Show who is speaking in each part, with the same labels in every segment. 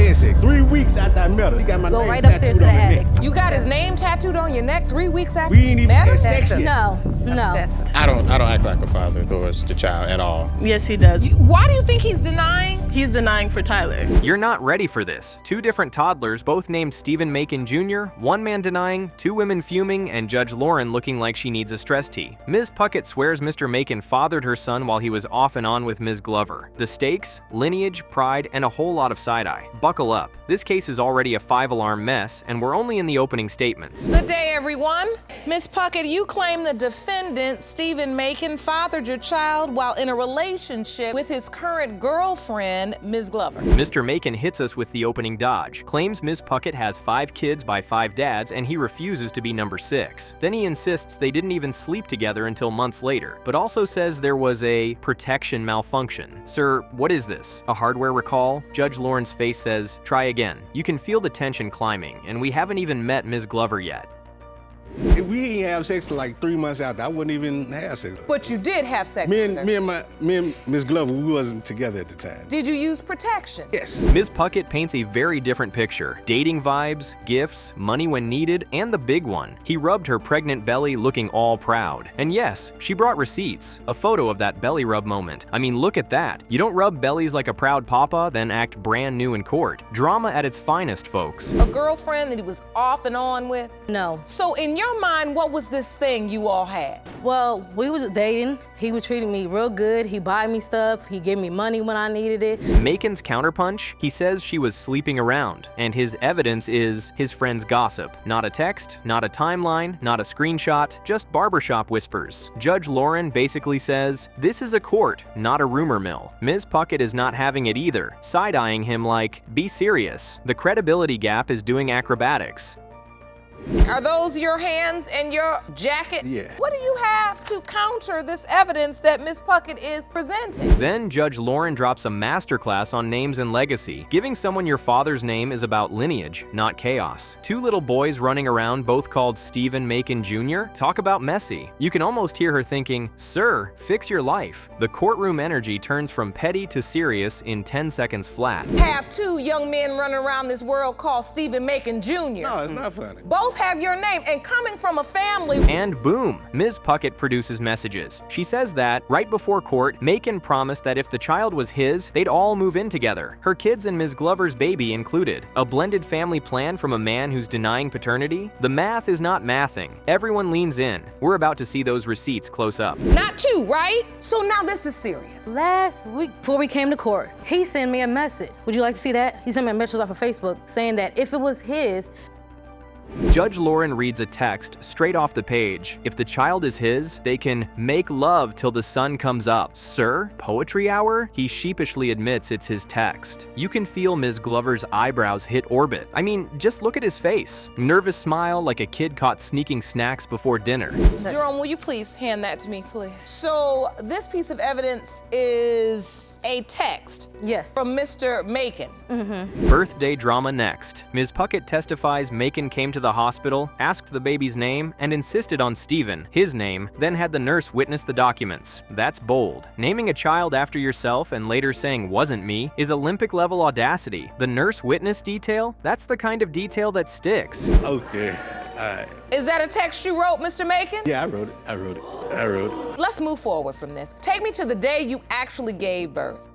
Speaker 1: had sex 3 weeks after I met her. He got my
Speaker 2: Go
Speaker 1: name
Speaker 2: right upstairs to
Speaker 1: tattooed
Speaker 2: the
Speaker 1: on my
Speaker 2: attic.
Speaker 1: neck.
Speaker 3: You got his name tattooed on your neck 3 weeks after
Speaker 1: We ain't even
Speaker 3: met
Speaker 1: had
Speaker 3: him?
Speaker 1: sex yet.
Speaker 2: No, no.
Speaker 4: I don't act like a father towards the child at all.
Speaker 5: Yes, he does.
Speaker 3: Why do you think he's denying?
Speaker 5: He's denying for Tyler.
Speaker 6: You're not ready for this. Two different toddlers, both named Stephen Makin Jr., one man denying, two women fuming, and Judge Lauren looking like she needs a stress tea. Ms. Puckett swears Mr. Makin fathered her son while he was off and on with Ms. Glover. The stakes, lineage, pride, and a whole lot of side-eye. Buckle up. This case is already a 5-alarm mess, and we're only in the opening statements.
Speaker 3: Good day, everyone. Ms. Puckett, you claim the defendant, Stephen Makin, fathered your child while in a relationship with his current girlfriend, Ms. Glover.
Speaker 6: Mr. Makin hits us with the opening dodge, claims Ms. Puckett has 5 kids by 5 dads, and he refuses to be number 6. Then he insists they didn't even sleep together until months later, but also says there was a protection malfunction. Sir, what is this? A hardware recall? Judge Lauren's face says, try again. You can feel the tension climbing, and we haven't even met Ms. Glover yet.
Speaker 1: If we didn't have sex till like 3 months after, I wouldn't even have sex.
Speaker 3: But you did have sex
Speaker 1: Me
Speaker 3: with her.
Speaker 1: and Miss Glover, we wasn't together at the time.
Speaker 3: Did you use protection?
Speaker 1: Yes.
Speaker 6: Ms. Puckett paints a very different picture. Dating vibes, gifts, money when needed, and the big one. He rubbed her pregnant belly looking all proud. And yes, she brought receipts, a photo of that belly rub moment. I mean, look at that. You don't rub bellies like a proud papa, then act brand new in court. Drama at its finest, folks.
Speaker 3: A girlfriend that he was off and on with?
Speaker 2: No.
Speaker 3: So in your mind, what was this thing you all had?
Speaker 2: Well, we was dating. He was treating me real good. He buy me stuff. He gave me money when I needed it.
Speaker 6: Makin's counterpunch? He says she was sleeping around, and his evidence is his friend's gossip. Not a text, not a timeline, not a screenshot, just barbershop whispers. Judge Lauren basically says, this is a court, not a rumor mill. Ms. Puckett is not having it either, side-eyeing him like, be serious. The credibility gap is doing acrobatics.
Speaker 3: Are those your hands and your jacket?
Speaker 1: Yeah.
Speaker 3: What do you have to counter this evidence that Ms. Puckett is presenting?
Speaker 6: Then Judge Lauren drops a masterclass on names and legacy. Giving someone your father's name is about lineage, not chaos. 2 little boys running around, both called Stephen Makin Jr. Talk about messy. You can almost hear her thinking, sir, fix your life. The courtroom energy turns from petty to serious in 10 seconds flat.
Speaker 3: Have 2 young men running around this world called Stephen Makin Jr.
Speaker 1: No, it's not funny.
Speaker 3: Both have your name, and coming from a family.
Speaker 6: And boom, Ms. Puckett produces messages. She says that, right before court, Makin promised that if the child was his, they'd all move in together, her kids and Ms. Glover's baby included. A blended family plan from a man who's denying paternity? The math is not mathing. Everyone leans in. We're about to see those receipts close up.
Speaker 3: Not 2, right? So now this is serious.
Speaker 2: Last week, before we came to court, he sent me a message. Would you like to see that? He sent me a message off of Facebook saying that if it was his,
Speaker 6: Judge Lauren reads a text straight off the page. If the child is his, they can make love till the sun comes up. Sir, poetry hour? He sheepishly admits it's his text. You can feel Ms. Glover's eyebrows hit orbit. I mean, just look at his face. Nervous smile like a kid caught sneaking snacks before dinner.
Speaker 3: Jerome, will you please hand that to me, please? So this piece of evidence is a text.
Speaker 2: yes.
Speaker 3: From Mr. Makin.
Speaker 6: Birthday drama next. Ms. Puckett testifies Makin came to the hospital, asked the baby's name, and insisted on Stephen, his name, then had the nurse witness the documents. That's bold. Naming a child after yourself and later saying wasn't me is Olympic-level audacity. The nurse witness detail? That's the kind of detail that sticks.
Speaker 1: Okay, all right.
Speaker 3: Is that a text you wrote, Mr. Makin?
Speaker 1: Yeah, I wrote it.
Speaker 3: Let's move forward from this. Take me to the day you actually gave birth.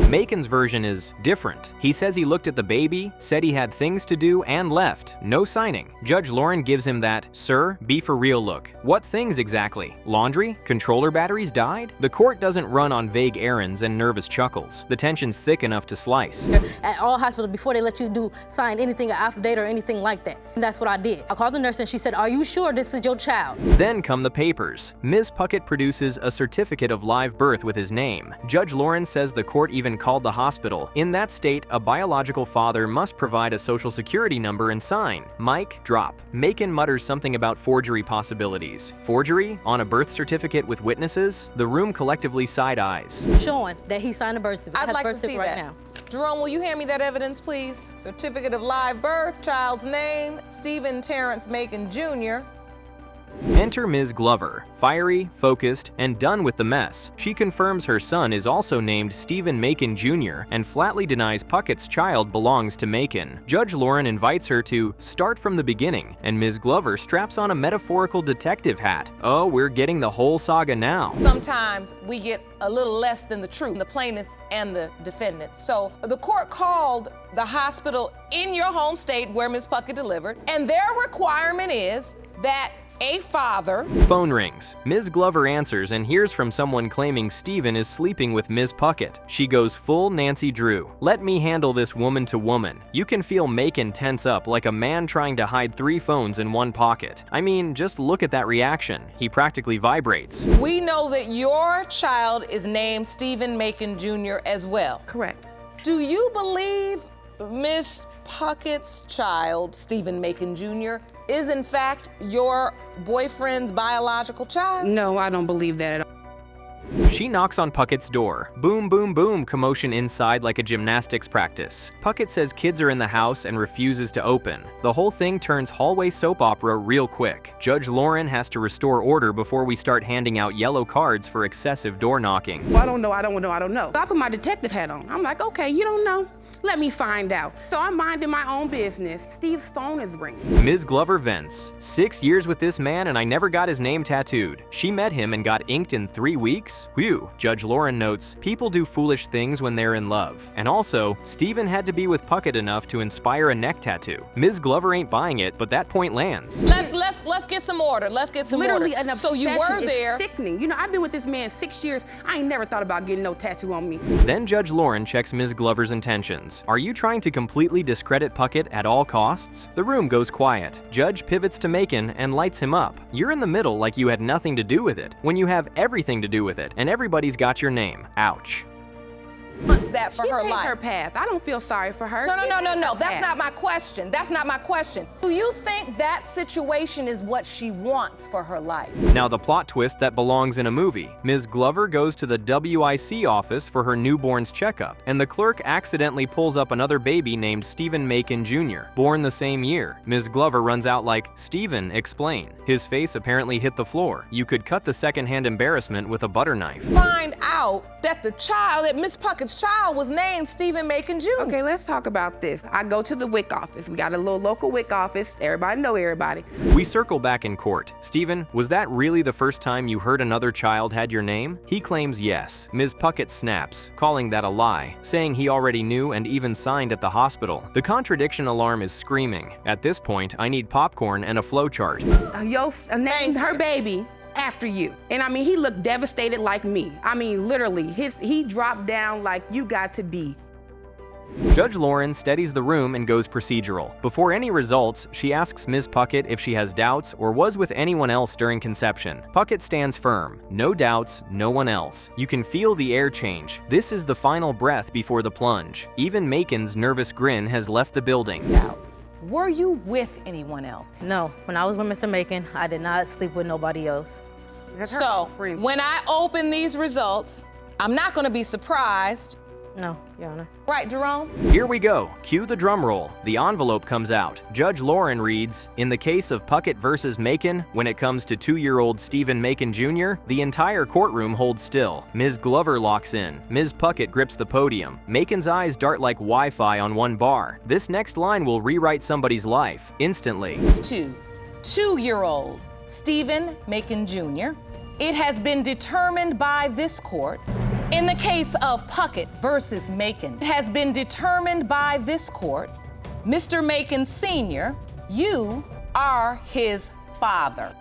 Speaker 6: Makin's version is different. He says he looked at the baby, said he had things to do, and left. No signing. Judge Lauren gives him that, sir, be for real look. What things exactly? Laundry? Controller batteries died? The court doesn't run on vague errands and nervous chuckles. The tension's thick enough to slice.
Speaker 2: At all hospitals, before they let you sign anything, an affidavit or anything like that. And that's what I did. I called the nurse and she said, are you sure this is your child?
Speaker 6: Then come the papers. Ms. Puckett produces a certificate of live birth with his name. Judge Lauren says the court even called the hospital. In that state, a biological father must provide a social security number and sign. Mic drop. Makin mutters something about forgery possibilities. Forgery? On a birth certificate with witnesses? The room collectively side eyes.
Speaker 2: Showing that he signed a birth certificate.
Speaker 3: I'd like to
Speaker 2: birth
Speaker 3: see
Speaker 2: certificate
Speaker 3: that.
Speaker 2: right now.
Speaker 3: Jerome, will you hand me that evidence, please? Certificate of live birth, child's name, Stephen Terrence Makin Jr.
Speaker 6: Enter Ms. Glover, fiery, focused, and done with the mess. She confirms her son is also named Stephen Makin Jr. and flatly denies Puckett's child belongs to Makin. Judge Lauren invites her to start from the beginning, and Ms. Glover straps on a metaphorical detective hat. Oh, we're getting the whole saga now.
Speaker 3: Sometimes we get a little less than the truth, the plaintiffs and the defendants. So the court called the hospital in your home state where Ms. Puckett delivered, and their requirement is that a father.
Speaker 6: Phone rings. Ms. Glover answers and hears from someone claiming Stephen is sleeping with Ms. Puckett. She goes full Nancy Drew. Let me handle this woman to woman. You can feel Makin tense up like a man trying to hide 3 phones in one pocket. I mean, just look at that reaction. He practically vibrates.
Speaker 3: We know that your child is named Stephen Makin Jr. as well.
Speaker 5: Correct.
Speaker 3: Do you believe Ms. Puckett's child, Stephen Makin Jr., is in fact your boyfriend's biological child?
Speaker 5: No, I don't believe that at all.
Speaker 6: She knocks on Puckett's door. Boom, boom, boom, commotion inside like a gymnastics practice. Puckett says kids are in the house and refuses to open. The whole thing turns hallway soap opera real quick. Judge Lauren has to restore order before we start handing out yellow cards for excessive door knocking.
Speaker 5: Well, I don't know. I put my detective hat on. I'm like, okay, you don't know. Let me find out. So I'm minding my own business. Steve's phone is ringing.
Speaker 6: Ms. Glover vents. 6 years with this man and I never got his name tattooed. She met him and got inked in 3 weeks? Whew. Judge Lauren notes, people do foolish things when they're in love. And also, Stephen had to be with Puckett enough to inspire a neck tattoo. Ms. Glover ain't buying it, but that point lands.
Speaker 3: Let's get some order. Let's get some
Speaker 5: Literally
Speaker 3: order.
Speaker 5: an obsession.
Speaker 3: So you were there.
Speaker 5: It's sickening. You know, I've been with this man 6 years. I ain't never thought about getting no tattoo on me.
Speaker 6: Then Judge Lauren checks Ms. Glover's intentions. Are you trying to completely discredit Puckett at all costs? The room goes quiet. Judge pivots to Makin and lights him up. You're in the middle like you had nothing to do with it, when you have everything to do with it, and everybody's got your name. Ouch.
Speaker 3: Wants that for her
Speaker 5: She
Speaker 3: life.
Speaker 5: picked her path. I don't feel sorry for her.
Speaker 3: No.
Speaker 5: She picked her
Speaker 3: That's
Speaker 5: path.
Speaker 3: not my question. That's not my question. Do you think that situation is what she wants for her life?
Speaker 6: Now the plot twist that belongs in a movie. Ms. Glover goes to the WIC-office for her newborn's checkup, and the clerk accidentally pulls up another baby named Stephen Makin Jr., born the same year. Ms. Glover runs out like, Stephen, explain. His face apparently hit the floor. You could cut the secondhand embarrassment with a butter knife.
Speaker 3: Find out that that Miss Puckett's child was named Stephen Makin Jr.
Speaker 5: Okay, let's talk about this. I go to the WIC-office. We got a little local WIC-office. Everybody know everybody.
Speaker 6: We circle back in court. Stephen, was that really the first time you heard another child had your name? He claims yes. Ms. Puckett snaps, calling that a lie, saying he already knew and even signed at the hospital. The contradiction alarm is screaming. At this point, I need popcorn and a flowchart.
Speaker 5: Named her baby after you. And I mean, he looked devastated like me. I mean, literally, he dropped down like you got to be.
Speaker 6: Judge Lauren steadies the room and goes procedural. Before any results, she asks Ms. Puckett if she has doubts or was with anyone else during conception. Puckett stands firm. No doubts, no one else. You can feel the air change. This is the final breath before the plunge. Even Makin's nervous grin has left the building.
Speaker 3: Were you with anyone else?
Speaker 2: No, when I was with Mr. Makin, I did not sleep with nobody else.
Speaker 5: That's her
Speaker 3: So,
Speaker 5: friend.
Speaker 3: when I open these results, I'm not gonna be surprised.
Speaker 2: No, Your Honor.
Speaker 3: Right, Jerome?
Speaker 6: Here we go. Cue the drum roll. The envelope comes out. Judge Lauren reads, in the case of Puckett versus Makin, when it comes to 2-year-old Stephen Makin Jr., the entire courtroom holds still. Ms. Glover locks in. Ms. Puckett grips the podium. Makin's eyes dart like Wi-Fi on one bar. This next line will rewrite somebody's life, instantly.
Speaker 3: It's 2-year-old Stephen Makin Jr. It has been determined by this court. In the case of Puckett versus Makin, it has been determined by this court, Mr. Makin Sr., you are his father.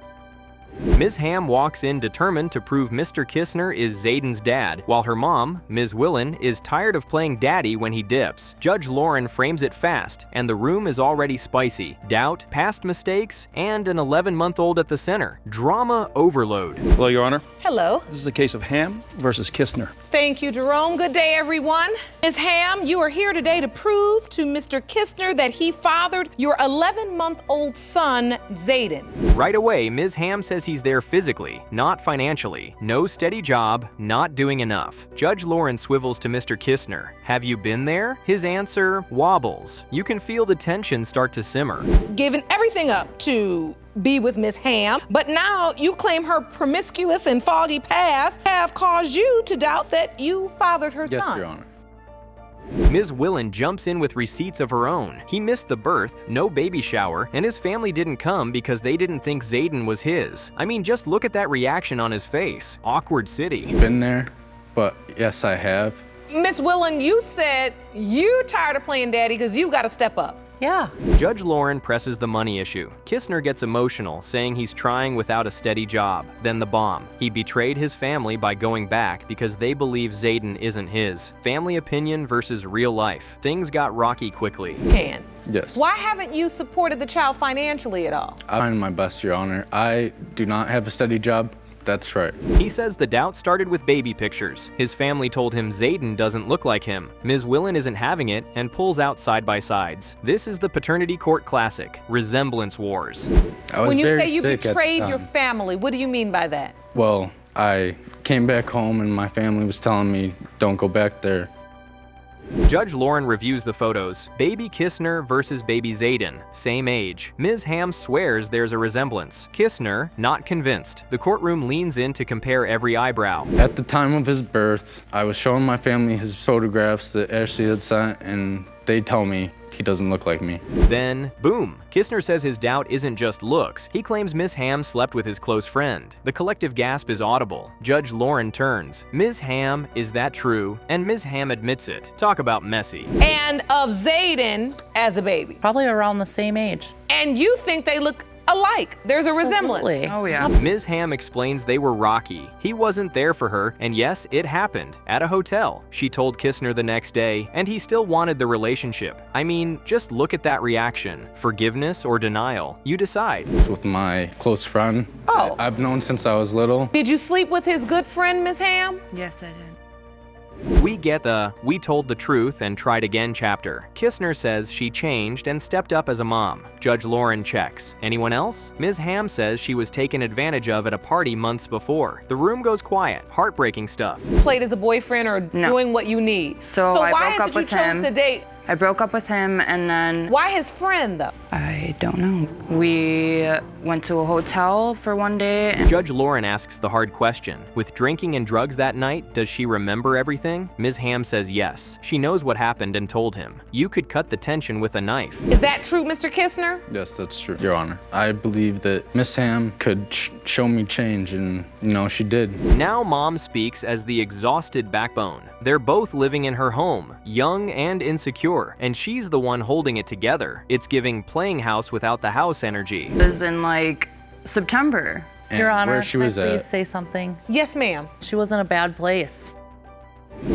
Speaker 6: Ms. Ham walks in determined to prove Mr. Kisner is Zayden's dad, while her mom, Ms. Willen, is tired of playing daddy when he dips. Judge Lauren frames it fast, and the room is already spicy. Doubt, past mistakes, and an 11-month-old at the center. Drama overload.
Speaker 7: Hello, Your Honor.
Speaker 3: Hello.
Speaker 7: This is a case of Ham versus Kisner.
Speaker 3: Thank you, Jerome. Good day, everyone. Ms. Ham, you are here today to prove to Mr. Kisner that he fathered your 11-month-old son, Zayden.
Speaker 6: Right away, Ms. Ham says says he's there physically, not financially. No steady job, not doing enough. Judge Lauren swivels to Mr. Kisner. Have you been there? His answer wobbles. You can feel the tension start to simmer.
Speaker 3: Given everything up to be with Miss Ham, but now you claim her promiscuous and foggy past have caused you to doubt that you fathered her
Speaker 7: Yes,
Speaker 3: son.
Speaker 7: Your Honor.
Speaker 6: Ms. Willen jumps in with receipts of her own. He missed the birth, no baby shower, and his family didn't come because they didn't think Zayden was his. I mean, just look at that reaction on his face. Awkward city.
Speaker 7: Been there, but yes, I have.
Speaker 3: Miss Willen, you said you tired of playing daddy because you got to step up.
Speaker 2: Yeah.
Speaker 6: Judge Lauren presses the money issue. Kisner gets emotional, saying he's trying without a steady job. Then the bomb. He betrayed his family by going back because they believe Zayden isn't his. Family opinion versus real life. Things got rocky quickly.
Speaker 3: Can.
Speaker 7: Yes.
Speaker 3: Why haven't you supported the child financially at all?
Speaker 7: I find my best, Your Honor. I do not have a steady job. That's right.
Speaker 6: He says the doubt started with baby pictures. His family told him Zayden doesn't look like him. Ms. Willen isn't having it and pulls out side-by-sides. This is the paternity court classic, resemblance wars.
Speaker 7: I was
Speaker 3: When you
Speaker 7: very
Speaker 3: say you
Speaker 7: sick at the
Speaker 3: betrayed your
Speaker 7: time.
Speaker 3: family, what do you mean by that?
Speaker 7: Well, I came back home and my family was telling me, don't go back there.
Speaker 6: Judge Lauren reviews the photos. Baby Kisner versus baby Zayden, same age. Ms. Ham swears there's a resemblance. Kisner, not convinced. The courtroom leans in to compare every eyebrow.
Speaker 7: At the time of his birth, I was showing my family his photographs that Ashley had sent, and they tell me he doesn't look like me.
Speaker 6: Then, boom. Kisner says his doubt isn't just looks. He claims Ms. Ham slept with his close friend. The collective gasp is audible. Judge Lauren turns. Ms. Ham, is that true? And Ms. Ham admits it. Talk about messy.
Speaker 3: And of Zayden as a baby.
Speaker 8: Probably around the same age.
Speaker 3: And you think they look alike. There's a resemblance.
Speaker 8: Absolutely.
Speaker 5: Oh, yeah.
Speaker 6: Ms. Ham explains they were rocky. He wasn't there for her, and yes, it happened. At a hotel. She told Kisner the next day, and he still wanted the relationship. I mean, just look at that reaction. Forgiveness or denial? You decide.
Speaker 7: With my close friend.
Speaker 3: Oh.
Speaker 7: I've known since I was little.
Speaker 3: Did you sleep with his good friend, Miss Ham?
Speaker 5: Yes, I did.
Speaker 6: We get the "we told the truth and tried again" chapter. Kisner says she changed and stepped up as a mom. Judge Lauren checks. Anyone else? Ms. Ham says she was taken advantage of at a party months before. The room goes quiet. Heartbreaking stuff.
Speaker 3: Played as a boyfriend or
Speaker 9: No.
Speaker 3: doing what you need.
Speaker 9: So
Speaker 3: why
Speaker 9: I broke
Speaker 3: is
Speaker 9: up
Speaker 3: it you
Speaker 9: with
Speaker 3: chose
Speaker 9: him.
Speaker 3: to date?
Speaker 9: I broke up with him and then
Speaker 3: Why his friend though?
Speaker 9: I don't know. We went to a hotel for one day. And
Speaker 6: Judge Lauren asks the hard question. With drinking and drugs that night, does she remember everything? Ms. Ham says yes. She knows what happened and told him. You could cut the tension with a knife.
Speaker 3: Is that true, Mr. Kisner?
Speaker 7: Yes, that's true, Your Honor. I believe that Miss Ham could show me change, and, she did.
Speaker 6: Now mom speaks as the exhausted backbone. They're both living in her home, young and insecure, and she's the one holding it together. It's giving playing house without the house energy.
Speaker 9: it was in September.
Speaker 7: And
Speaker 8: Your Honor,
Speaker 7: where she
Speaker 8: can I
Speaker 7: was
Speaker 8: please
Speaker 7: at.
Speaker 8: say something?
Speaker 3: Yes, ma'am.
Speaker 8: She was in a bad place.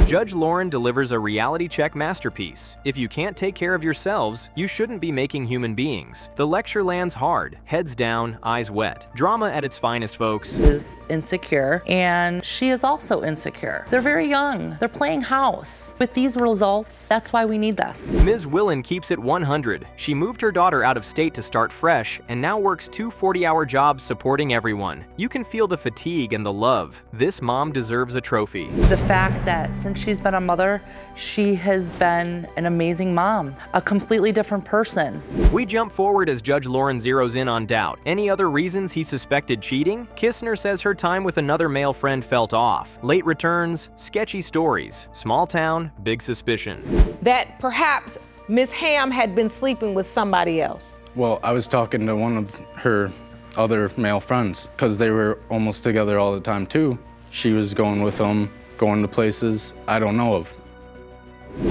Speaker 6: Judge Lauren delivers a reality check masterpiece. If you can't take care of yourselves, you shouldn't be making human beings. The lecture lands hard, heads down, eyes wet. Drama at its finest, folks.
Speaker 8: Is insecure, and she is also insecure. They're very young. They're playing house. With these results, that's why we need this.
Speaker 6: Ms. Willen keeps it 100. She moved her daughter out of state to start fresh and now works 2 40-hour jobs supporting everyone. You can feel the fatigue and the love. This mom deserves a trophy.
Speaker 8: The fact that since she's been a mother, she has been an amazing mom, a completely different person.
Speaker 6: We jump forward as Judge Lauren zeroes in on doubt. Any other reasons he suspected cheating? Kisner says her time with another male friend felt off. Late returns, sketchy stories. Small town, big suspicion.
Speaker 3: That perhaps Miss Ham had been sleeping with somebody else.
Speaker 7: Well, I was talking to one of her other male friends, because they were almost together all the time too. She was going with them, going to places I don't know of.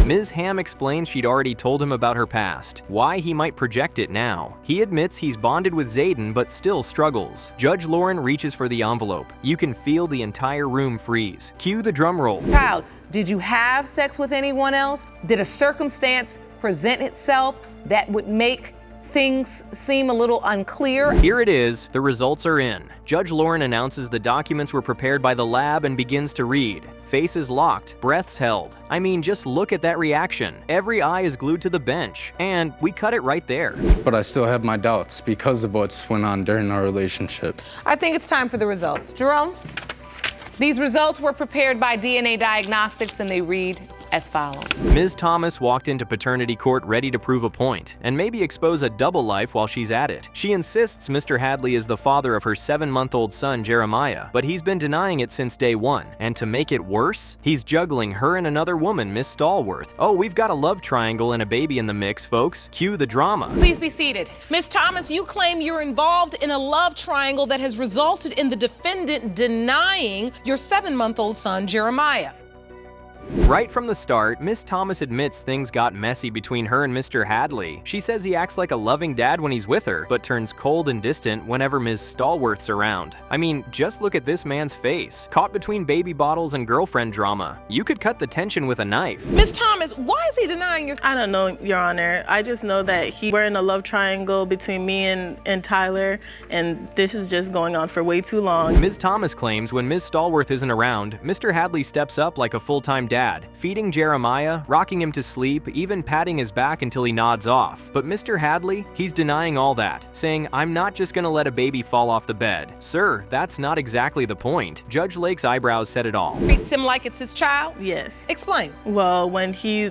Speaker 6: Ms. Ham explains she'd already told him about her past, why he might project it now. He admits he's bonded with Zayden but still struggles. Judge Lauren reaches for the envelope. You can feel the entire room freeze. Cue the drum roll.
Speaker 3: Child, did you have sex with anyone else? Did a circumstance present itself that would make things seem a little unclear.
Speaker 6: Here it is, the results are in. Judge Lauren announces the documents were prepared by the lab and begins to read. Faces locked, breaths held. I mean, just look at that reaction. Every eye is glued to the bench, and we cut it right there.
Speaker 7: But I still have my doubts because of what's went on during our relationship.
Speaker 3: I think it's time for the results. Jerome? These results were prepared by DNA Diagnostics, and they read as follows.
Speaker 6: Ms. Thomas walked into paternity court ready to prove a point and maybe expose a double life while she's at it. She insists Mr. Hadley is the father of her 7-month-old son, Jeremiah, but he's been denying it since day one. And to make it worse, he's juggling her and another woman, Miss Stallworth. Oh, we've got a love triangle and a baby in the mix, folks. Cue the drama.
Speaker 3: Please be seated. Ms. Thomas, you claim you're involved in a love triangle that has resulted in the defendant denying your 7-month-old son, Jeremiah.
Speaker 6: Right from the start, Miss Thomas admits things got messy between her and Mr. Hadley. She says he acts like a loving dad when he's with her, but turns cold and distant whenever Ms. Stallworth's around. I mean, just look at this man's face. Caught between baby bottles and girlfriend drama. You could cut the tension with a knife.
Speaker 3: Ms. Thomas, why is he denying your...
Speaker 10: I don't know, Your Honor. I just know that we're in a love triangle between me and Tyler, and this is just going on for way too long.
Speaker 6: Ms. Thomas claims when Ms. Stallworth isn't around, Mr. Hadley steps up like a full-time dad, feeding Jeremiah, rocking him to sleep, even patting his back until he nods off. But Mr. Hadley, he's denying all that, saying, I'm not just gonna let a baby fall off the bed. Sir, that's not exactly the point. Judge Lake's eyebrows said it all.
Speaker 3: Treats him like it's his child?
Speaker 10: Yes.
Speaker 3: Explain.
Speaker 10: Well, when he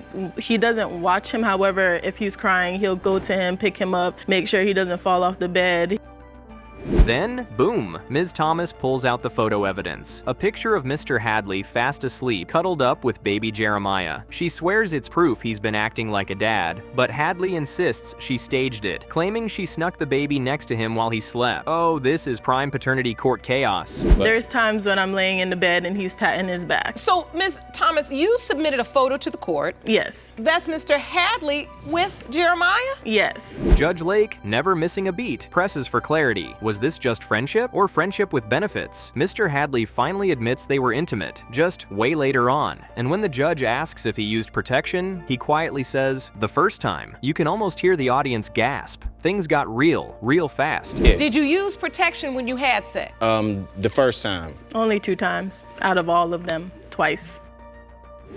Speaker 10: doesn't watch him, however, if he's crying, he'll go to him, pick him up, make sure he doesn't fall off the bed.
Speaker 6: Then, boom, Ms. Thomas pulls out the photo evidence. A picture of Mr. Hadley fast asleep, cuddled up with baby Jeremiah. She swears it's proof he's been acting like a dad, but Hadley insists she staged it, claiming she snuck the baby next to him while he slept. Oh, this is prime paternity court chaos.
Speaker 10: There's times when I'm laying in the bed and he's patting his back.
Speaker 3: So, Ms. Thomas, you submitted a photo to the court.
Speaker 10: Yes.
Speaker 3: That's Mr. Hadley with Jeremiah?
Speaker 10: Yes.
Speaker 6: Judge Lake, never missing a beat, presses for clarity. Was this just friendship or friendship with benefits? Mr. Hadley finally admits they were intimate, just way later on. And when the judge asks if he used protection, he quietly says, the first time. You can almost hear the audience gasp. Things got real fast.
Speaker 4: Yeah.
Speaker 3: Did you use protection when you had sex?
Speaker 4: The first time.
Speaker 10: Only 2 times out of all of them, twice.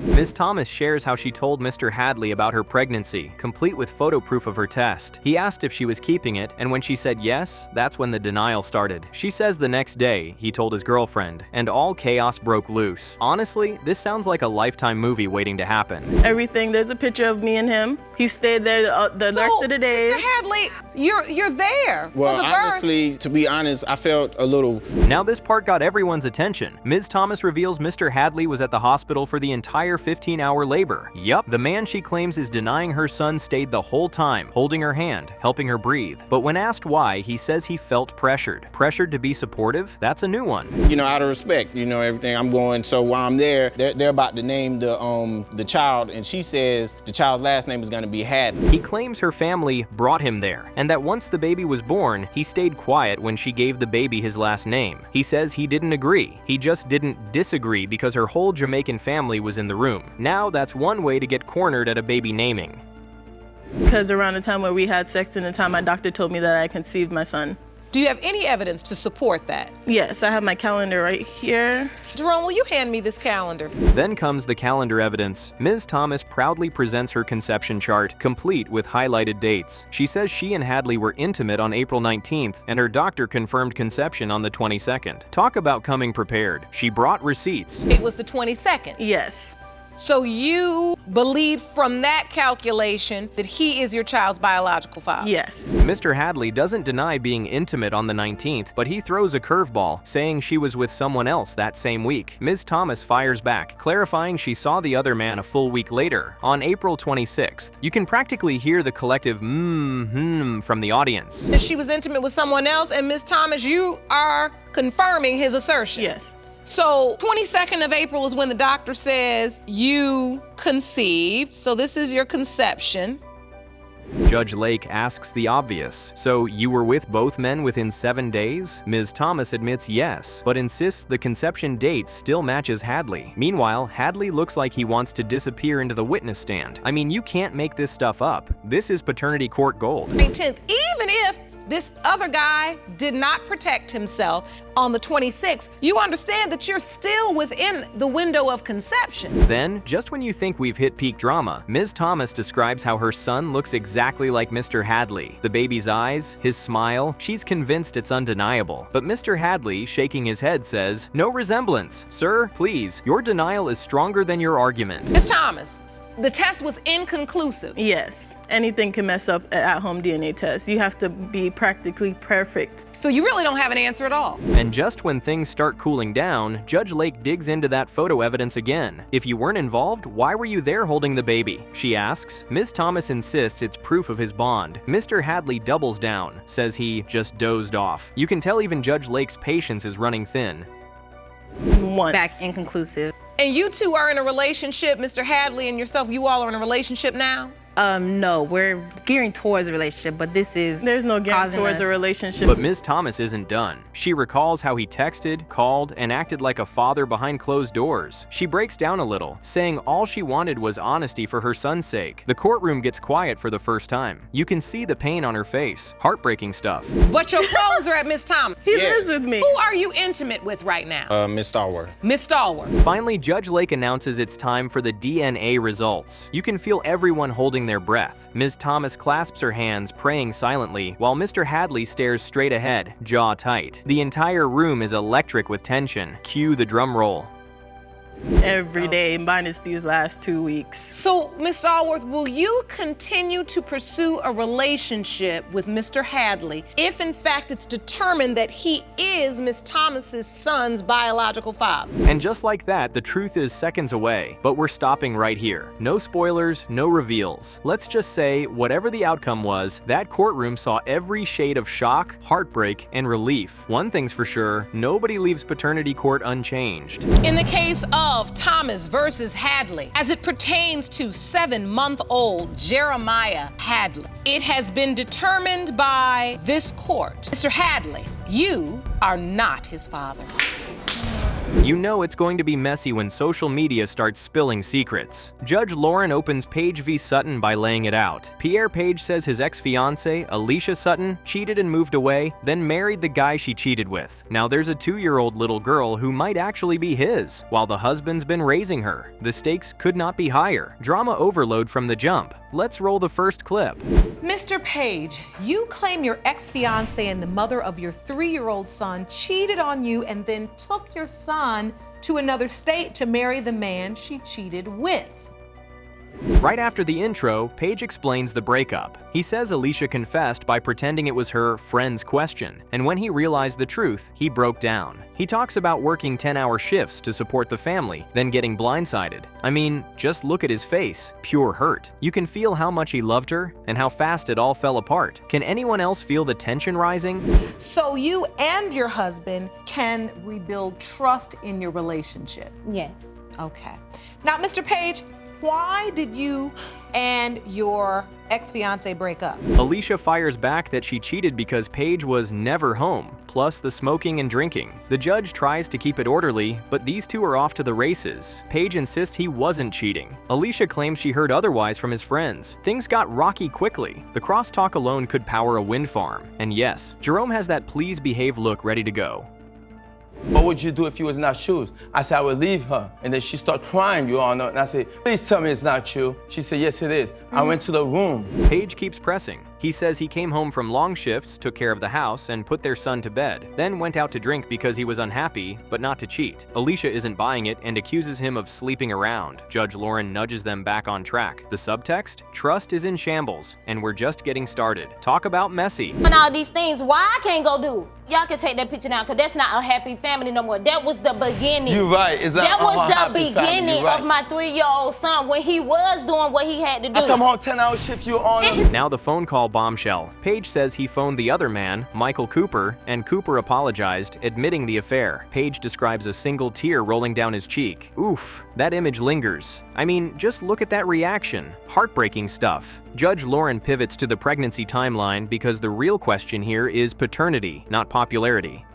Speaker 6: Ms. Thomas shares how she told Mr. Hadley about her pregnancy, complete with photo proof of her test. He asked if she was keeping it, and when she said yes, that's when the denial started. She says the next day, he told his girlfriend, and all chaos broke loose. Honestly, this sounds like a Lifetime movie waiting to happen.
Speaker 10: Everything, there's a picture of me and him. He stayed there the rest of the days.
Speaker 3: Mr. Hadley, you're there
Speaker 4: Well,
Speaker 3: for the birth.
Speaker 4: honestly, to be honest, I felt a little...
Speaker 6: Now this part got everyone's attention. Ms. Thomas reveals Mr. Hadley was at the hospital for the entire 15-hour labor. Yup, the man she claims is denying her son stayed the whole time, holding her hand, helping her breathe. But when asked why, he says he felt pressured. Pressured to be supportive? That's a new one.
Speaker 4: You know, out of respect, you know, everything. I'm going, so while I'm there, they're about to name the child, and she says the child's last name is gonna be Hadley.
Speaker 6: He claims her family brought him there, and that once the baby was born, he stayed quiet when she gave the baby his last name. He says he didn't agree. He just didn't disagree because her whole Jamaican family was in the room. Now that's one way to get cornered at a baby naming.
Speaker 10: Because around the time where we had sex and the time my doctor told me that I conceived my son.
Speaker 3: Do you have any evidence to support that?
Speaker 10: Yes, I have my calendar right here.
Speaker 3: Jerome, will you hand me this calendar?
Speaker 6: Then comes the calendar evidence. Ms. Thomas proudly presents her conception chart, complete with highlighted dates. She says she and Hadley were intimate on April 19th, and her doctor confirmed conception on the 22nd. Talk about coming prepared. She brought receipts.
Speaker 3: It was the 22nd.
Speaker 10: Yes.
Speaker 3: So you believe from that calculation that he is your child's biological father?
Speaker 10: Yes.
Speaker 6: Mr. Hadley doesn't deny being intimate on the 19th, but he throws a curveball, saying she was with someone else that same week. Ms. Thomas fires back, clarifying she saw the other man a full week later, on April 26th. You can practically hear the collective from the audience.
Speaker 3: That she was intimate with someone else, and Ms. Thomas, you are confirming his assertion?
Speaker 10: Yes.
Speaker 3: So 22nd of April is when the doctor says you conceived. So this is your conception.
Speaker 6: Judge Lake asks the obvious. So you were with both men within 7 days? Ms. Thomas admits yes, but insists the conception date still matches Hadley. Meanwhile, Hadley looks like he wants to disappear into the witness stand. I mean, you can't make this stuff up. This is paternity court gold.
Speaker 3: 18th, even if this other guy did not protect himself on the 26th, you understand that you're still within the window of conception.
Speaker 6: Then, just when you think we've hit peak drama, Ms. Thomas describes how her son looks exactly like Mr. Hadley. The baby's eyes, his smile, she's convinced it's undeniable. But Mr. Hadley, shaking his head, says, "No resemblance. Sir, please, your denial is stronger than your argument."
Speaker 3: Ms. Thomas, the test was inconclusive.
Speaker 10: Yes, anything can mess up an at-home DNA test. You have to be practically perfect.
Speaker 3: So you really don't have an answer at all.
Speaker 6: And just when things start cooling down, Judge Lake digs into that photo evidence again. If you weren't involved, why were you there holding the baby? She asks. Ms. Thomas insists it's proof of his bond. Mr. Hadley doubles down, says he just dozed off. You can tell even Judge Lake's patience is running thin.
Speaker 10: Once.
Speaker 11: Back inconclusive.
Speaker 3: And you two are in a relationship, Mr. Hadley and yourself, you all are in a relationship now?
Speaker 11: No, we're gearing towards a relationship, but this is
Speaker 10: There's no gearing towards a relationship.
Speaker 6: But Ms. Thomas isn't done. She recalls how he texted, called, and acted like a father behind closed doors. She breaks down a little, saying all she wanted was honesty for her son's sake. The courtroom gets quiet for the first time. You can see the pain on her face. Heartbreaking stuff.
Speaker 3: But your clothes are at Miss Thomas.
Speaker 10: He lives with me.
Speaker 3: Who are you intimate with right now?
Speaker 4: Miss Starworth.
Speaker 3: Miss Starworth.
Speaker 6: Finally, Judge Lake announces it's time for the DNA results. You can feel everyone holding their breath. Ms. Thomas clasps her hands, praying silently, while Mr. Hadley stares straight ahead, jaw tight. The entire room is electric with tension. Cue the drum roll.
Speaker 10: Every day, minus these last 2 weeks.
Speaker 3: So, Miss Starworth, will you continue to pursue a relationship with Mr. Hadley if in fact it's determined that he is Miss Thomas's son's biological father?
Speaker 6: And just like that, the truth is seconds away. But we're stopping right here. No spoilers, no reveals. Let's just say, whatever the outcome was, that courtroom saw every shade of shock, heartbreak, and relief. One thing's for sure, nobody leaves paternity court unchanged.
Speaker 3: In the case of Thomas versus Hadley, as it pertains to 7-month-old Jeremiah Hadley, it has been determined by this court. Mr. Hadley, you are not his father.
Speaker 6: You know it's going to be messy when social media starts spilling secrets. Judge Lauren opens Page v. Sutton by laying it out. Pierre Page says his ex-fiancée, Alicia Sutton, cheated and moved away, then married the guy she cheated with. Now there's a 2-year-old little girl who might actually be his, while the husband's been raising her. The stakes could not be higher. Drama overload from the jump. Let's roll the first clip.
Speaker 3: Mr. Page, you claim your ex-fiancée and the mother of your 3-year-old son cheated on you and then took your son to another state to marry the man she cheated with.
Speaker 6: Right after the intro, Page explains the breakup. He says Alicia confessed by pretending it was her friend's question, and when he realized the truth, he broke down. He talks about working 10-hour shifts to support the family, then getting blindsided. I mean, just look at his face, pure hurt. You can feel how much he loved her and how fast it all fell apart. Can anyone else feel the tension rising?
Speaker 3: So you and your husband can rebuild trust in your relationship?
Speaker 11: Yes.
Speaker 3: Okay. Now, Mr. Page, why did you and your ex-fiancé break up?
Speaker 6: Alicia fires back that she cheated because Page was never home, plus the smoking and drinking. The judge tries to keep it orderly, but these two are off to the races. Page insists he wasn't cheating. Alicia claims she heard otherwise from his friends. Things got rocky quickly. The crosstalk alone could power a wind farm. And yes, Jerome has that please behave look ready to go.
Speaker 12: What would you do if you was not shoes? I said, I would leave her. And then she started crying, Your Honor. And I said, please tell me it's not true. She said, yes, it is. I went to the room.
Speaker 6: Page keeps pressing. He says he came home from long shifts, took care of the house, and put their son to bed, then went out to drink because he was unhappy, but not to cheat. Alicia isn't buying it and accuses him of sleeping around. Judge Lauren nudges them back on track. The subtext? Trust is in shambles, and we're just getting started. Talk about messy.
Speaker 2: And all these things, why I can't go do? Y'all can take that picture down, because that's not a happy family no more. That was the beginning.
Speaker 12: You're right. It's not
Speaker 2: that was the
Speaker 12: happy
Speaker 2: beginning
Speaker 12: family, right.
Speaker 2: of my 3-year-old son when he was doing what he had to do.
Speaker 12: I thought come home 10-hour shift, Your Honor.
Speaker 6: Now the phone call bombshell. Paige says he phoned the other man, Michael Cooper, and Cooper apologized, admitting the affair. Paige describes a single tear rolling down his cheek. Oof, that image lingers. I mean, just look at that reaction. Heartbreaking stuff. Judge Lauren pivots to the pregnancy timeline because the real question here is paternity, not popularity.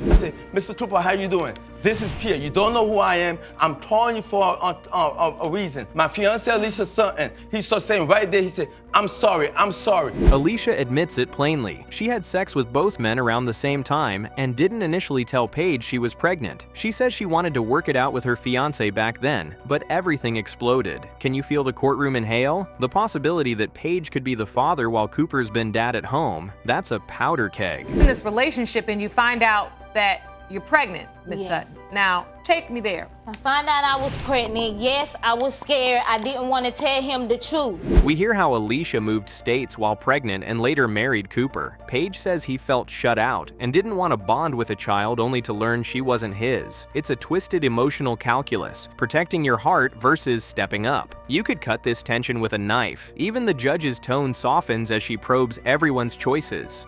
Speaker 12: I say, Mr. Cooper, how you doing? This is Pierre. You don't know who I am. I'm calling you for a reason. My fiancée, Alicia Sutton, he started saying right there, he said, I'm sorry, I'm sorry.
Speaker 6: Alicia admits it plainly. She had sex with both men around the same time and didn't initially tell Paige she was pregnant. She says she wanted to work it out with her fiancé back then, but everything exploded. Can you feel the courtroom inhale? The possibility that Paige could be the father while Cooper's been dad at home, that's a powder keg.
Speaker 3: In this relationship and you find out that you're pregnant, Miss Sutton. Now, take me there.
Speaker 13: I found out I was pregnant. Yes, I was scared. I didn't want to tell him the truth.
Speaker 6: We hear how Alicia moved states while pregnant and later married Cooper. Paige says he felt shut out and didn't want to bond with a child only to learn she wasn't his. It's a twisted emotional calculus, protecting your heart versus stepping up. You could cut this tension with a knife. Even the judge's tone softens as she probes everyone's choices.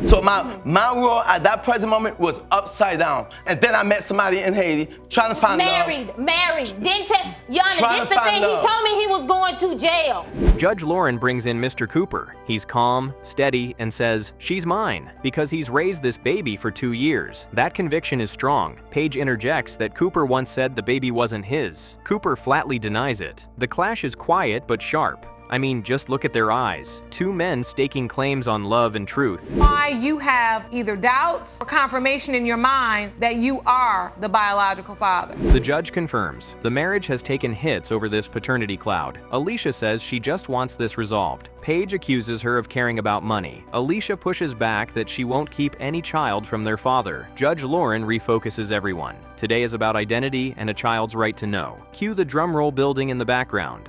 Speaker 12: So my role at that present moment was upside down. And then I met somebody in Haiti trying to find love.
Speaker 13: Married. Didn't tell Yana, this the thing.
Speaker 12: Love.
Speaker 13: He told me he was going to jail.
Speaker 6: Judge Lauren brings in Mr. Cooper. He's calm, steady, and says, she's mine, because he's raised this baby for 2 years. That conviction is strong. Paige interjects that Cooper once said the baby wasn't his. Cooper flatly denies it. The clash is quiet but sharp. I mean, just look at their eyes. Two men staking claims on love and truth.
Speaker 3: Why you have either doubts or confirmation in your mind that you are the biological father.
Speaker 6: The judge confirms. The marriage has taken hits over this paternity cloud. Alicia says she just wants this resolved. Paige accuses her of caring about money. Alicia pushes back that she won't keep any child from their father. Judge Lauren refocuses everyone. Today is about identity and a child's right to know. Cue the drumroll building in the background.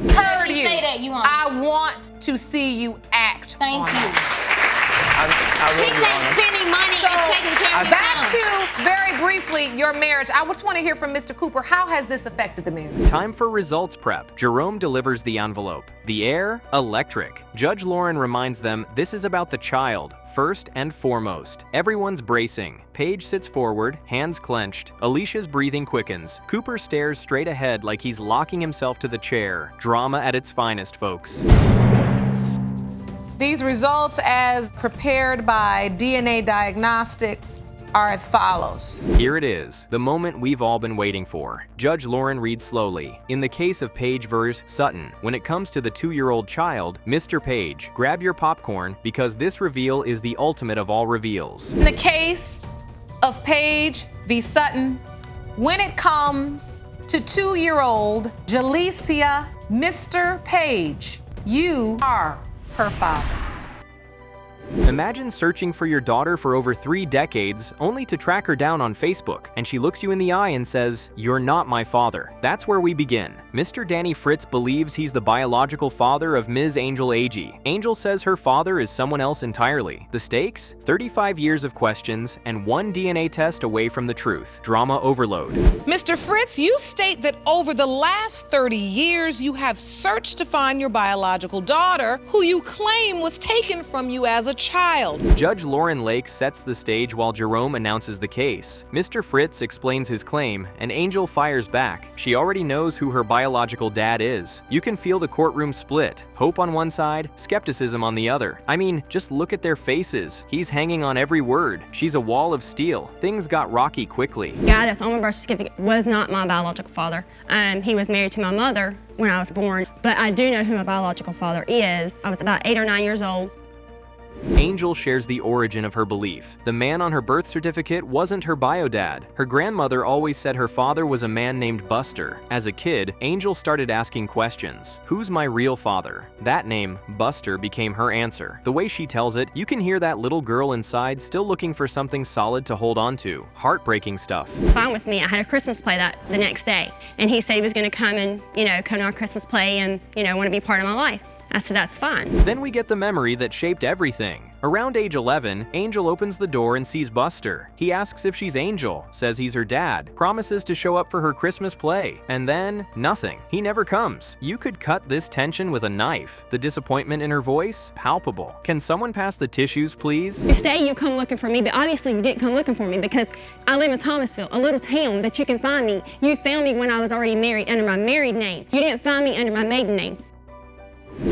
Speaker 3: Heard you.
Speaker 13: Say that, you
Speaker 3: I want to see you act.
Speaker 13: Thank you.
Speaker 3: He
Speaker 13: can't send me money and taking care of his
Speaker 3: back
Speaker 13: son.
Speaker 3: to, very briefly, your marriage. I just want to hear from Mr. Cooper. How has this affected the marriage?
Speaker 6: Time for results prep. Jerome delivers the envelope. The air, electric. Judge Lauren reminds them this is about the child, first and foremost. Everyone's bracing. Paige sits forward, hands clenched. Alicia's breathing quickens. Cooper stares straight ahead like he's locking himself to the chair. Drama at its finest, folks.
Speaker 3: These results, as prepared by DNA Diagnostics, are as follows.
Speaker 6: Here it is, the moment we've all been waiting for. Judge Lauren reads slowly. In the case of Paige vs. Sutton, when it comes to the 2-year-old child, Mr. Paige, grab your popcorn because this reveal is the ultimate of all reveals.
Speaker 3: In the case of Paige v. Sutton, when it comes to 2-year-old Jalecia Mr. Paige, you are her father.
Speaker 6: Imagine searching for your daughter for over 3 decades, only to track her down on Facebook, and she looks you in the eye and says, "You're not my father." That's where we begin. Mr. Danny Fritz believes he's the biological father of Ms. Angel Agee. Angel says her father is someone else entirely. The stakes? 35 years of questions and 1 DNA test away from the truth. Drama overload.
Speaker 3: Mr. Fritz, you state that over the last 30 years, you have searched to find your biological daughter, who you claim was taken from you as a child.
Speaker 6: Judge Lauren Lake sets the stage while Jerome announces the case. Mr. Fritz explains his claim, and Angel fires back. She already knows who her biological dad is. You can feel the courtroom split. Hope on one side, skepticism on the other. I mean, just look at their faces. He's hanging on every word. She's a wall of steel. Things got rocky quickly.
Speaker 14: The guy that's on my birth certificate was not my biological father. He was married to my mother when I was born, but I do know who my biological father is. I was about 8 or 9 years old.
Speaker 6: Angel shares the origin of her belief. The man on her birth certificate wasn't her bio dad. Her grandmother always said her father was a man named Buster. As a kid, Angel started asking questions. Who's my real father? That name, Buster, became her answer. The way she tells it, you can hear that little girl inside still looking for something solid to hold on to. Heartbreaking stuff.
Speaker 14: It's fine with me. I had a Christmas play the next day, and he said he was going to come and, come to our Christmas play and, want to be part of my life. I said, that's fine.
Speaker 6: Then we get the memory that shaped everything. Around age 11, Angel opens the door and sees Buster. He asks if she's Angel, says he's her dad, promises to show up for her Christmas play, and then nothing. He never comes. You could cut this tension with a knife. The disappointment in her voice, palpable. Can someone pass the tissues, please?
Speaker 14: You say you come looking for me, but obviously you didn't come looking for me because I live in Thomasville, a little town that you can find me. You found me when I was already married under my married name. You didn't find me under my maiden name.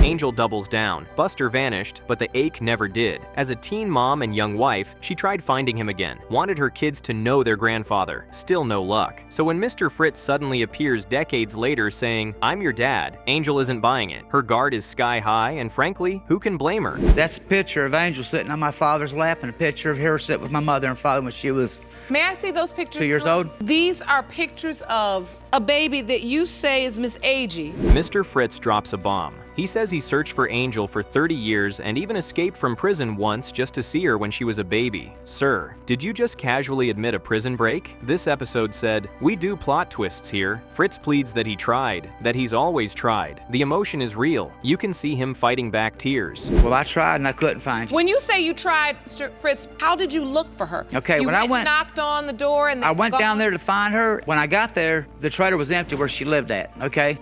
Speaker 6: Angel doubles down. Buster vanished, but the ache never did. As a teen mom and young wife, she tried finding him again, wanted her kids to know their grandfather. Still no luck. So when Mr. Fritz suddenly appears decades later saying, "I'm your dad," Angel isn't buying it. Her guard is sky high, and frankly, who can blame her?
Speaker 15: That's a picture of Angel sitting on my father's lap and a picture of her sitting with my mother and father when she was
Speaker 3: May I see those pictures?
Speaker 15: 2 years old.
Speaker 3: These are pictures of a baby that you say is Miss Agee.
Speaker 6: Mr. Fritz drops a bomb. He says he searched for Angel for 30 years and even escaped from prison once just to see her when she was a baby. Sir, did you just casually admit a prison break? This episode said, "We do plot twists here." Fritz pleads that he tried, that he's always tried. The emotion is real. You can see him fighting back tears.
Speaker 15: Well, I tried and I couldn't find you.
Speaker 3: When you say you tried, Mr. Fritz, how did you look for her?
Speaker 15: Okay, when I went,
Speaker 3: knocked on the door and
Speaker 15: I went down there to find her. When I got there, the trailer was empty where she lived at, okay?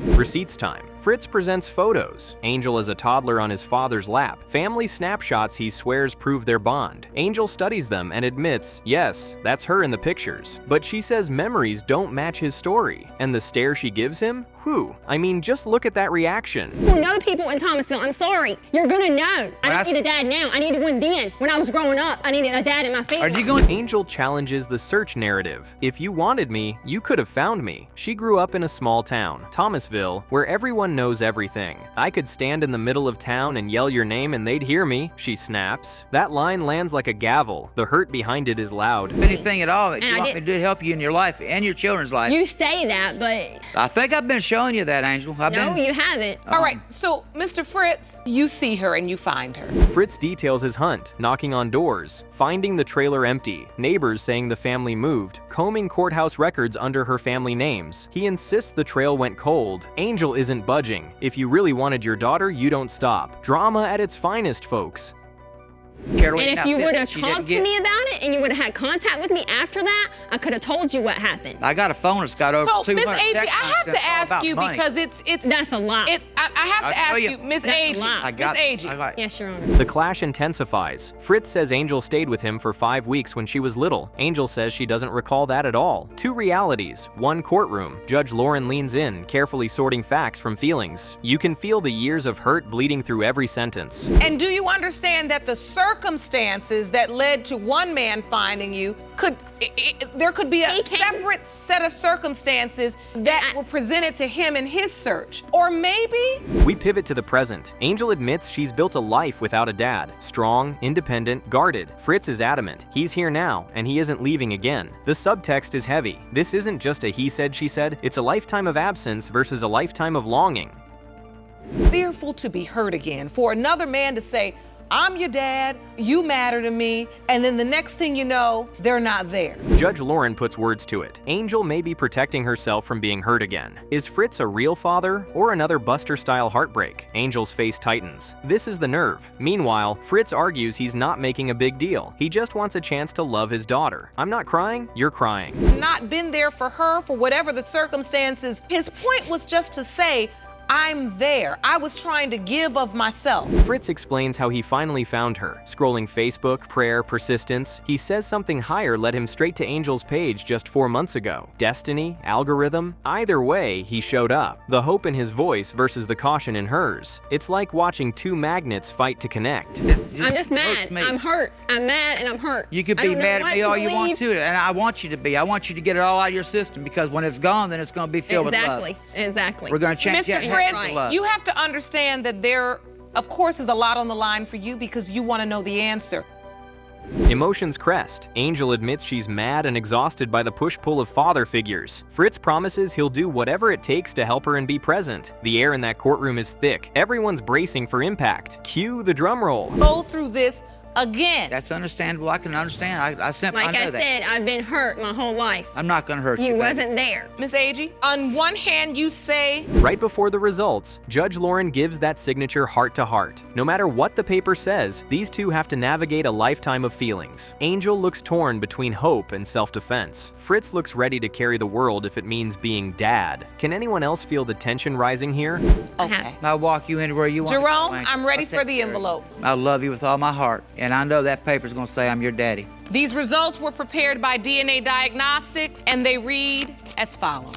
Speaker 6: Receipts time. Fritz presents photos. Angel as a toddler on his father's lap. Family snapshots he swears prove their bond. Angel studies them and admits, yes, that's her in the pictures. But she says memories don't match his story. And the stare she gives him? Whew. I mean, just look at that reaction.
Speaker 14: Well, no people in Thomasville, I'm sorry. You're gonna know. I don't need a dad now. I needed one then. When I was growing up, I needed a dad in my family.
Speaker 6: Angel challenges the search narrative. If you wanted me, you could have found me. She grew up in a small town, Thomasville, where everyone knows everything. I could stand in the middle of town and yell your name and they'd hear me, she snaps. That line lands like a gavel. The hurt behind it is loud.
Speaker 15: Anything at all that you want me to do to help you in your life and your children's life.
Speaker 14: You say that, but...
Speaker 15: I think I've been showing you that, Angel.
Speaker 14: No, you haven't.
Speaker 3: All right, so Mr. Fritz, you see her and you find her.
Speaker 6: Fritz details his hunt, knocking on doors, finding the trailer empty, neighbors saying the family moved, combing courthouse records under her family names. He insists the trail went cold. Angel isn't budging. If you really wanted your daughter, you don't stop. Drama at its finest, folks.
Speaker 14: And if you would have talked to me about it and you would have had contact with me after that, I could have told you what happened.
Speaker 15: I got a phone that's got over 200
Speaker 3: So, Miss Agee,
Speaker 15: text
Speaker 3: I have to ask you
Speaker 15: money.
Speaker 3: because it's
Speaker 14: That's a lot.
Speaker 3: I have to ask you, Miss Agee. Miss Agee.
Speaker 14: Yes, Your Honor.
Speaker 6: The clash intensifies. Fritz says Angel stayed with him for 5 weeks when she was little. Angel says she doesn't recall that at all. Two realities, one courtroom. Judge Lauren leans in, carefully sorting facts from feelings. You can feel the years of hurt bleeding through every sentence.
Speaker 3: And do you understand that the circumstances that led to one man finding you there could be a separate set of circumstances that were presented to him in his search? Or maybe?
Speaker 6: We pivot to the present. Angel admits she's built a life without a dad. Strong, independent, guarded. Fritz is adamant. He's here now, and he isn't leaving again. The subtext is heavy. This isn't just a he said, she said. It's a lifetime of absence versus a lifetime of longing.
Speaker 3: Fearful to be hurt again. For another man to say, I'm your dad, you matter to me, and then the next thing you know, they're not there.
Speaker 6: Judge Lauren puts words to it. Angel may be protecting herself from being hurt again. Is Fritz a real father or another Buster-style heartbreak? Angel's face tightens. This is the nerve. Meanwhile, Fritz argues he's not making a big deal. He just wants a chance to love his daughter. I'm not crying, you're crying.
Speaker 3: Not been there for her for whatever the circumstances. His point was just to say, I'm there. I was trying to give of myself.
Speaker 6: Fritz explains how he finally found her. Scrolling Facebook, prayer, persistence, he says something higher led him straight to Angel's page just 4 months ago. Destiny? Algorithm? Either way, he showed up. The hope in his voice versus the caution in hers. It's like watching two magnets fight to connect.
Speaker 14: I'm just mad. I'm hurt. I'm mad and I'm hurt.
Speaker 15: You can be mad at me all you want to, and I want you to be. I want you to get it all out of your system because when it's gone, then it's going to be filled with love.
Speaker 14: Exactly.
Speaker 15: We're going to change that.
Speaker 3: Fritz, you have to understand that there, of course, is a lot on the line for you because you want to know the answer.
Speaker 6: Emotions crest. Angel admits she's mad and exhausted by the push-pull of father figures. Fritz promises he'll do whatever it takes to help her and be present. The air in that courtroom is thick. Everyone's bracing for impact. Cue the drum roll.
Speaker 3: Go through this again.
Speaker 15: That's understandable. I can understand. I
Speaker 14: Like
Speaker 15: know
Speaker 14: I
Speaker 15: that.
Speaker 14: said, I've been hurt my whole life.
Speaker 15: I'm not going to hurt you.
Speaker 14: You
Speaker 15: baby.
Speaker 14: wasn't there.
Speaker 3: Miss Agee, on one hand, you say,
Speaker 6: Right before the results, Judge Lauren gives that signature heart to heart. No matter what the paper says, these two have to navigate a lifetime of feelings. Angel looks torn between hope and self-defense. Fritz looks ready to carry the world if it means being dad. Can anyone else feel the tension rising here?
Speaker 3: okay.
Speaker 15: I'll walk you anywhere you want.
Speaker 3: Jerome,
Speaker 15: Frank.
Speaker 3: I'm ready
Speaker 15: I'll
Speaker 3: for
Speaker 15: take
Speaker 3: the
Speaker 15: care of you.
Speaker 3: envelope.
Speaker 15: I love you with all my heart, and I know that paper's going to say I'm your daddy.
Speaker 3: These results were prepared by DNA Diagnostics, and they read as follows.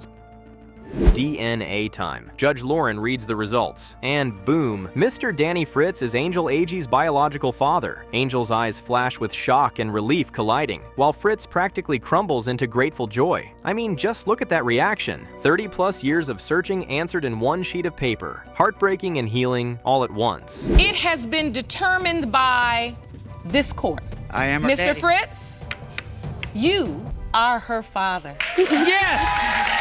Speaker 6: DNA time. Judge Lauren reads the results, and boom, Mr. Danny Fritz is Angel Agee's biological father. Angel's eyes flash with shock and relief colliding, while Fritz practically crumbles into grateful joy. I mean, just look at that reaction. 30+ years of searching answered in one sheet of paper. Heartbreaking and healing all at once.
Speaker 3: It has been determined by this court.
Speaker 15: I am her
Speaker 3: Mr.
Speaker 15: daddy.
Speaker 3: Fritz, you are her father.
Speaker 15: Yes!